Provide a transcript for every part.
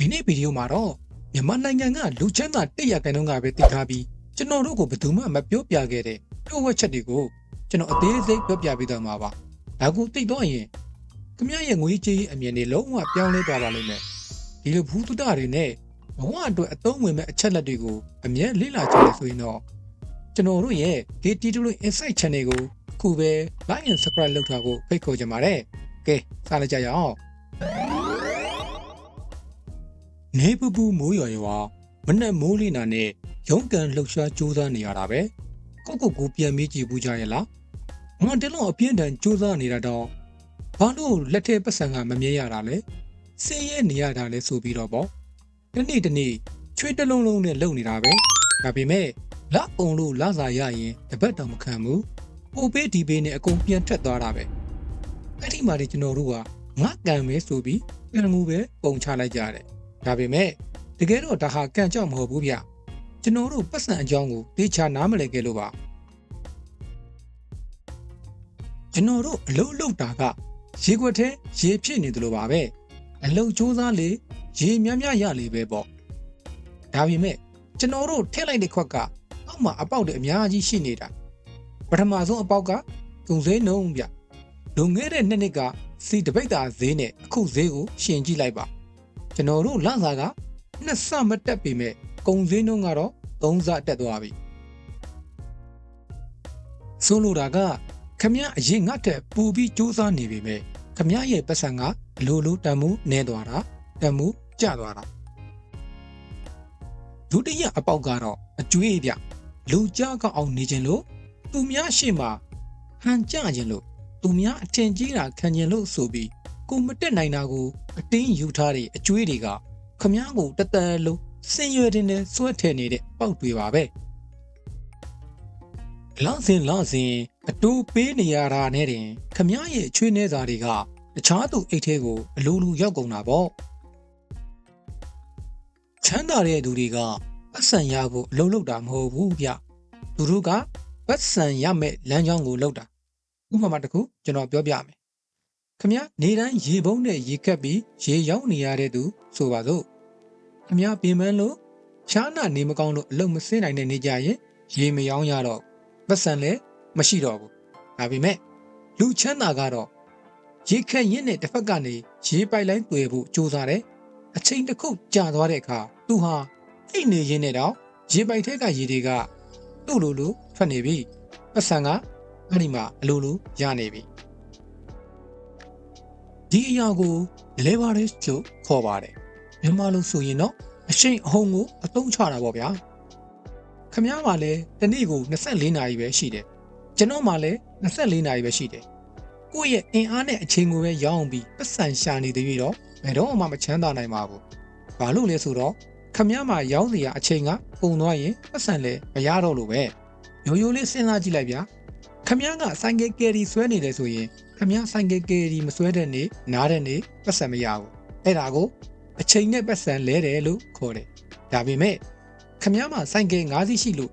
ဒီနေ့ဗီဒီယိုမှာတော့မြန်မာနိုင်ငံကလူချမ်းသာ100ရာခိုင်နှုန်းကပဲသိထားပြီးကျွန်တော်တို့ကိုဘယ်သူမှမပြောပြခဲ့တဲ့ထုတ်ဝက်ချက်တွေကိုကျွန်တော်အသေးစိတ်ပြောပြပေးသွားမှာပါ။ဒါကိုသိတော့ရင်ခင်ဗျားရဲ့ငွေကြေးအမြင်တွေလုံးဝပြောင်းလဲသွားပါလိမ့်မယ်။ဒီလိုဘူးတုဒတွေနဲ့ဘဝအတွက်အသုံးဝင်မဲ့အချက်လက်တွေကိုအမြဲလေ့လာကြည့်ဆိုရင်တော့ကျွန်တော်တို့ရဲ့ KTW Insight Channel ကိုအခုပဲ Like and Subscribe လုပ်ထားဖို့ဖိတ်ခေါ်ချင်ပါတယ်။ကဲစလိုက်ကြရအောင်။နေပူမိုးရွာရွာမနဲ့မိုးလင်းတာနဲ့ရုံးကန်လှုပ်ရှားကြိုးစားနေရတာပဲကိုပြန်မေးကြည့်ဘူးကြရလားငါတလုံးအပြင်းထန်ကြိုးစားနေတာတော့ဘာလို့လက်ထဲပတ်စံကမမြဲရတာလဲစင်းရဲနေရတာလဲဆိုပြီးတော့ပေါ့တနေ့ချွေးတလုံးလုံးနဲ့လုံနေတာပဲဒါပေမဲ့လက်အောင်လို့လစာရရင်တပတ်တောင်မခံဘူးပိုပေးဒီပေးနဲ့အကုန်ပြန်ထွက်သွားတာပဲအဲ့ဒီမှာကျွန်တော်တို့ကငါကံပဲဆိုပြီးပြန်ငူပဲပုံချလိုက်ကြတယ်ဒါပေမဲ့တကယ်တော့ဒါဟာကံကြောင့်မဟုတ်ဘူးဗျကျွန်တော်တို့ပတ်စံအကြောင်းကိုသိချာနားမလည်ခဲ့လို့ပါကျွန်တော်တို့အလုပ်လုပ်တာကရေခွက်ထဲရေဖြစ်နေတယ်လို့ပါပဲအလုပ်ကြိုးစားလေရေများရလေပဲပေါ့ဒါပေမဲ့ကျွန်တော်တို့ထည့်လိုက်တဲ့ခွက်ကအောက်မှာအပေါက်တွေအများကြီးရှိနေတာပထမဆုံးအပေါက်ကကုန်စည်နှုန်းဗျလွန်ခဲ့တဲ့နှစ်ကစီတပိတ်တာဈေးနဲ့အခုဈေးကိုရှင်ကြည့်လိုက်ပါကျွန်တော်တို့လစာကနှစ်ဆမတက်ပေမဲ့ကုန်စည်နှုန်းကတော့သုံးဆတက်သွားပြီဆိုလိုတာကခမရအရင်ငတ်တဲ့ပူပြီးစူးစမ်းနေပေမဲ့ခမရရဲ့ပတ်စံကအလိုလိုတန်မှုနည်းသွားတာတန်မှုကျသွားတာဒုတိယအပေါက်ကတော့အကျွေးပြလူကြားကောက်အောင်နေခြင်းလို့သူများရှေ့မှာဟန်ကြခြင်းလို့သူများအထင်ကြီးတာခံခြင်းလို့ဆိုပြီးကိုမတက်နိုင်တာကိုအတင်းယူထားတဲ့အကျွေးတွေကခမ ्या ကိုတသက်လုံးစင်ရွယ်တင်နဲ့ဆွဲထည့်နေတဲ့ပေါက်တွေပါပဲလောင်စင်အတူပေးနေရတာနဲ့တင်ခမ ्या ရဲ့ချွေးနေစာတွေကတခြားသူအိတ်ထဲကိုအလိုလိုရောက်ကုန်တာပေါ့ချမ်းသာတဲ့သူတွေကပတ်စံရဖို့အလုပ်လုပ်တာမဟုတ်ဘူးဗျသူတို့ကပတ်စံရမဲ့လမ်းကြောင်းကိုလုပ်တာဥပမာတစ်ခုကျွန်တော်ပြောပြမယ်ခမ ्या နေတိုင်းရေပုံးနဲ့ရေကပ်ပြီးရေရောက်နေရတဲ့သူဆိုပါစို့ခမ ्या ပြင်ပန်းလို့ဖြားနာနေမကောင်းလို့အလုပ်မစင်းနိုင်တဲ့နေကြရင်ရေမရောရတော့ပတ်စံလည်းမရှိတော့ဘူးဒါပေမဲ့လူချမ်းသာကတော့ရေခက်ရင်းနဲ့တစ်ဖက်ကနေရေပိုက်လိုင်းတွေ့ဖို့ကြိုးစားတယ်အချိန်တစ်ခုကြာသွားတဲ့အခါသူဟာအိတ်နေရင်းနဲ့တော့ရေပိုက်ထဲကရေတွေကသူ့လိုထွက်နေပြီပတ်စံကအဲ့ဒီမှာအလိုလိုရနေပြီဒီအရာကို leverage လို့ခေါ်ပါတယ်မြန်မာလိုဆိုရင်တော့အရှိန်အဟုန်ကိုအသုံးချတာပေါ့ဗျာခမ ्या မှာလည်းတစ်နေ့ကို24နာရီပဲရှိတယ်ကျွန်တော်မှလည်း24နာရီပဲရှိတယ်ကိုယ့်ရဲ့အင်အားနဲ့အချိန်ကိုပဲရောင်းပြီးပတ်စံရှာနေသေးပြီးတော့ဘယ်တော့မှမချမ်းသာနိုင်ပါဘူးဘာလို့လဲဆိုတော့ခမ ्या မှာရောင်းစရာအချိန်ကပုံသွားရင်ပတ်စံလည်းမရတော့လို့ပဲရိုးလေးစဉ်းစားကြည့်လိုက်ဗျာခမ ्या ကဆိုင်ကယ်ကယ်ရီဆွဲနေတယ်ဆိုရင်ခမ ्या ဆိုင်ကယ်ကယ်ရီမဆွဲတဲ့နေ့နားတဲ့နေ့ပတ်စံမရဘူးအဲ့ဒါကိုအချိန်နဲ့ပတ်စံလဲတယ်လို့ခေါ်တယ်ဒါပေမဲ့ခမ ्या မှာဆိုင်ကယ်၅စီးရှိလို့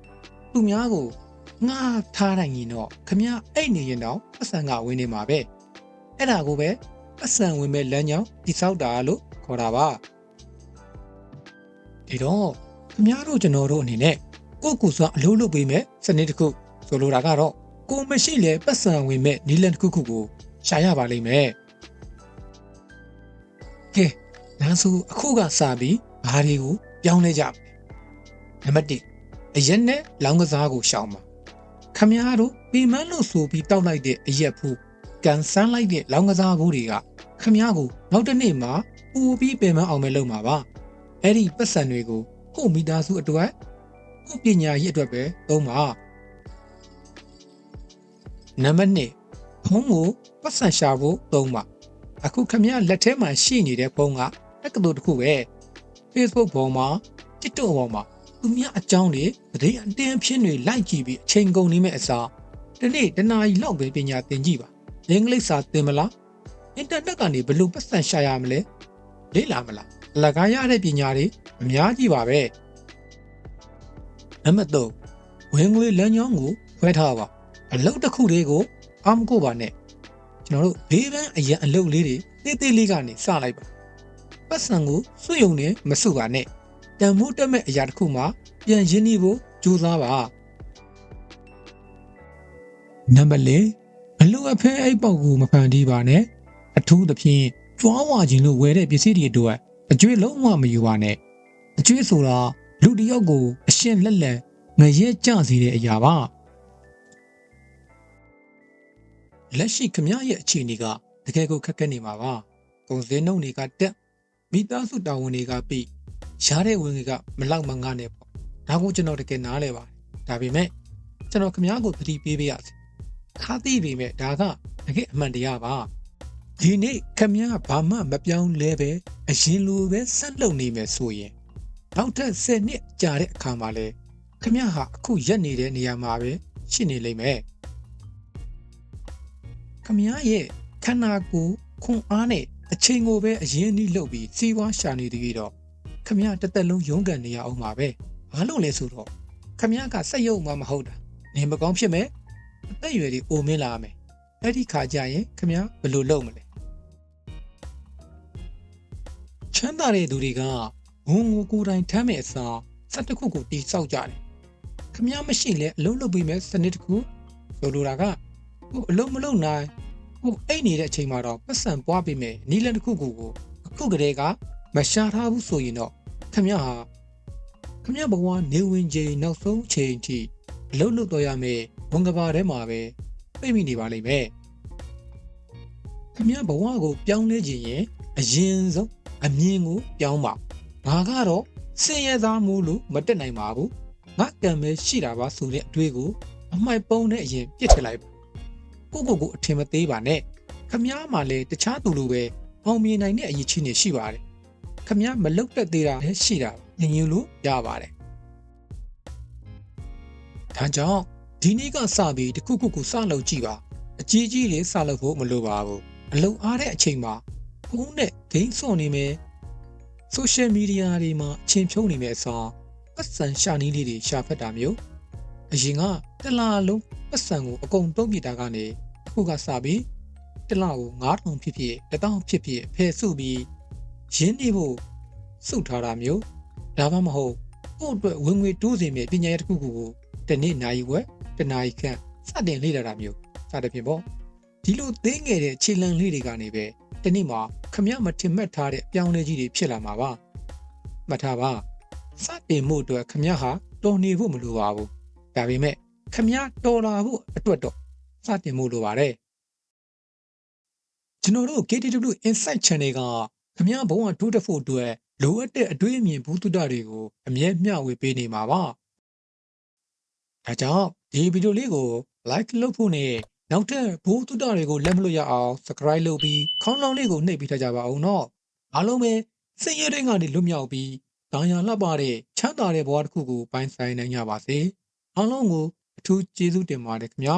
သူများကိုငှားထားနိုင်ရင်တော့ခမ ्या အိတ်နေရင်တော့ပတ်စံကဝင်နေမှာပဲအဲ့ဒါကိုပဲပတ်စံဝင်မဲ့လမ်းကြောင်းတိဆောက်တာလို့ခေါ်တာပါဒီတော့ခမ ्या တို့ကျွန်တော်တို့အနေနဲ့ကိုစွာအလုပ်လုပ်ပေးမဲ့စနစ်တစ်ခုဆိုလိုတာကတော့ကိုမရှိလေပတ်စံဝင်မဲ့နီလန်တစ်ခုကိုရှာရပါလိမ့်မယ်ကဲဒါဆိုအခုကစပြီးဘာတွေကိုပြောင်းလဲကြမလဲနံပါတ်1အရက်နဲ့လောင်းကစားကိုရှောင်ပါခမ ्या တို့ပြင်မလို့ဆိုပြီးတောက်လိုက်တဲ့အရက်ဖူးကန်ဆန်းလိုက်တဲ့လောင်းကစားဘူးတွေကခမ ्या ကိုနောက်တစ်နေ့မှာပူပြီးပင်မအောင်ပဲလုပ်မှာပါအဲ့ဒီပတ်စံတွေကိုကိုမိသားစုအတွက်ကိုပညာရေးအတွက်ပဲသုံးပါနံပါတ်2ဖုန်းကိုပတ်စံရှာဖို့သုံးပါအခုခမ ्या လက်ထဲမှာရှိနေတဲ့ဖုန်းကတက္ကသိုလ်တစ်ခုပဲ Facebook ပေါ်မှာ TikTok ပေါ်မှာသူများအကြောင်းတွေဗီဒီယိုအတင်းဖြင်းတွေလိုက်ကြည့်ပြီးအချိန်ကုန်နေမဲ့အစားဒီနေ့တနာရီလောက်ပဲပညာသင်ကြည့်ပါအင်္ဂလိပ်စာသင်မလားအင်တာနက်ကနေဘယ်လိုပတ်စံရှာရမလဲလေ့လာမလားအလကားရတဲ့ပညာတွေအများကြီးပါပဲနံပါတ်3ဝင်ငွေလမ်းကြောင်းကိုခွဲထားပါအလုပ်တစ်ခုလေးကိုအားမကိုပါနဲ့ကျွန်တော်တို့ဘေးပန်းအရန်အလုပ်လေးတွေတေးသေးလေးကနေစလိုက်ပါ ပတ်စံကိုစွယုံနဲ့မစုပါနဲ့တန်မိုးတက်မဲ့အရာတစ်ခုမှပြန်ရင်းနှီးဖို့ကြိုးစားပါနံပါတ်၄ဘလို့အဖဲအိတ်ပေါက်ကိုမဖန်တီးပါနဲ့အထူးသဖြင့်ကြွားဝါခြင်းလို့ဝယ်တဲ့ပစ္စည်းတွေအတွက်အကျွေးလုံးဝမယူပါနဲ့အကျွေးဆိုတာလူတစ်ယောက်ကိုအရှင်းလက်လက်ငရဲကျစေတဲ့အရာပါလက်ရှိခမရဲ့အခြေအနေကတကယ်ကိုခက်ခဲနေမှာပါကုန်စည်နှုန်းတွေကတက်မိသားစုတာဝန်တွေကပြီးရှားတဲ့ဝင်တွေကမလောက်မငါနဲ့ပေါ့ဒါကိုကျွန်တော်တကယ်နားလဲပါတယ်ဒါပေမဲ့ကျွန်တော်ခမကိုသတိပေးပေးရစေခါသိပေမဲ့ဒါကတကယ်အမှန်တရားပါဒီနေ့ခမဘာမှမပြောင်းလဲပဲအရင်လိုပဲဆက်လုပ်နေမယ်ဆိုရင်နောက်ထပ်10နှစ်ကြာတဲ့အခါမှာလဲခမဟာအခုရက်နေတဲ့နေရာမှာပဲရှိနေလိမ့်မယ်ခမရဲ့ခန္ဓာကိုယ်ခွန်အားနဲ့အချိန်ကိုပဲအရင်နှီးလုပ်ပြီးစီးပွားရှာနေသေးတော့ခမတစ်သက်လုံးရုန်းကန်နေရအောင်ပါပဲဘာလို့လဲဆိုတော့ခမကစက်ရုံမှမဟုတ်တာနေမကောင်းဖြစ်မယ်အသက်အရွယ်တွေအိုမင်းလာမယ်အဲ့ဒီခါကျရင်ခမဘယ်လိုလုပ်မလဲချမ်းသာတဲ့သူတွေကဝန်ကိုကိုယ်တိုင်ထမ်းမဲ့အစားစက်တစ်ခုကိုတိဆောက်ကြတယ်ခမမရှိလဲအလုံးလုပ်ပြီးမဲ့စနစ်တစ်ခုဆိုလိုတာကဟိုအလုံးမလုံးနိုင်ဟိုအိတ်နေတဲ့အချိန်မှာတော့ပတ်စံပွားပြီးမဲ့နီးလန်းတစ်ခုကိုအခုကလေးကမရှာထားဘူးဆိုရင်တော့ခမဘဝနေဝင်ချိန်နောက်ဆုံးချိန်ထိအလုံးလုပ်တော့ရမယ်ဝန်ကဘာထဲမှာပဲပြိမိနေပါလိမ့်မယ်ခမဘဝကိုပြောင်းလဲခြင်းရင်အရင်ဆုံးအမြင်ကိုပြောင်းပါငါကတော့စင်ရသားမိုးလို့မတက်နိုင်ပါဘူးငါကံပဲရှိတာပါဆိုတဲ့အတွေးကိုအမိုက်ပုံးနဲ့အရင်ပြစ်ထည့်လိုက်ပါကိုအထင်မသေးပါနဲ့ခမည်းမှလည်းတခြားသူလိုပဲအောင်မြင်နိုင်တဲ့အရေးချင်းတွေရှိပါတယ်ခမည်းမလုတ်တက်သေးတာလည်းရှိတာညင်ညူလို့ရပါတယ်ဒါကြောင့်ဒီနေ့ကစပြီးတခုခုစလုပ်ကြည့်ပါအကြီးကြီးတွေစလုပ်ဖို့မလိုပါဘူးအလုံအားတဲ့အချိန်မှာဖုန်းနဲ့ဂိမ်းဆော့နေမယ်ဆိုရှယ်မီဒီယာတွေမှာအချိန်ဖြုံးနေမယ်အစားပတ်စံရှာနည်းလေးတွေရှာဖက်တာမျိုးအရင်ကတလားလုံးပတ်စံကိုအကုန်သုံးပြတာကနေအခုကစပြီးတလားကို9000ဖြစ်ဖြစ်1000ဖြစ်ဖြစ်ဖယ်စုပြီးရင်းနေဖို့စုထားတာမျိုးဒါမှမဟုတ်ကို့အတွက်ဝင်ငွေတိုးစေမယ့်ပညာရေးတစ်ခုခုကိုတနေ့နိုင်ဝက်တနာရီခန့်စတင်လေ့လာတာမျိုးစသဖြင့်ပေါ့ဒီလိုသေးငယ်တဲ့ခြေလှမ်းလေးတွေကနေပဲဒီနေ့မှာခမမထင်မှတ်ထားတဲ့အပြောင်းလဲကြီးတွေဖြစ်လာမှာပါမှတ်ထားပါစတင်မှုအတွက်ခမဟာတော်နေဖို့မလိုပါဘူးဒါပေမဲ့ခမတော်လာဖို့အတွက်တော့စတင်မှုလိုပါတယ်ကျွန်တော်တို့ KTW Insight Channel ကခမဘုံကတိုးတက်ဖို့အတွက်လိုအပ်တဲ့အတွေးအမြင်ဘူးတုဒတွေကိုအမြဲမျှဝေပေးနေမှာပါဒါကြောင့်ဒီဗီဒီယိုလေးကို like လုပ်ဖို့နဲ့နောက်ထပ်ဘူးတုဒတွေကိုလက်မလို့ရအောင် subscribe လုပ်ပြီးခေါင်းလောင်းလေးကိုနှိပ်ပြီးထားကြပါအောင်နော်အားလုံးပဲစိတ်ရတဲ့ကနေလွတ်မြောက်ပြီးတာယာလှပတဲ့ချမ်းသာတဲ့ဘဝတစ်ခုကိုပိုင်ဆိုင်နိုင်ကြပါစေအားလုံးကိုအထူးကျေးဇူးတင်ပါတယ်ခင်ဗျာ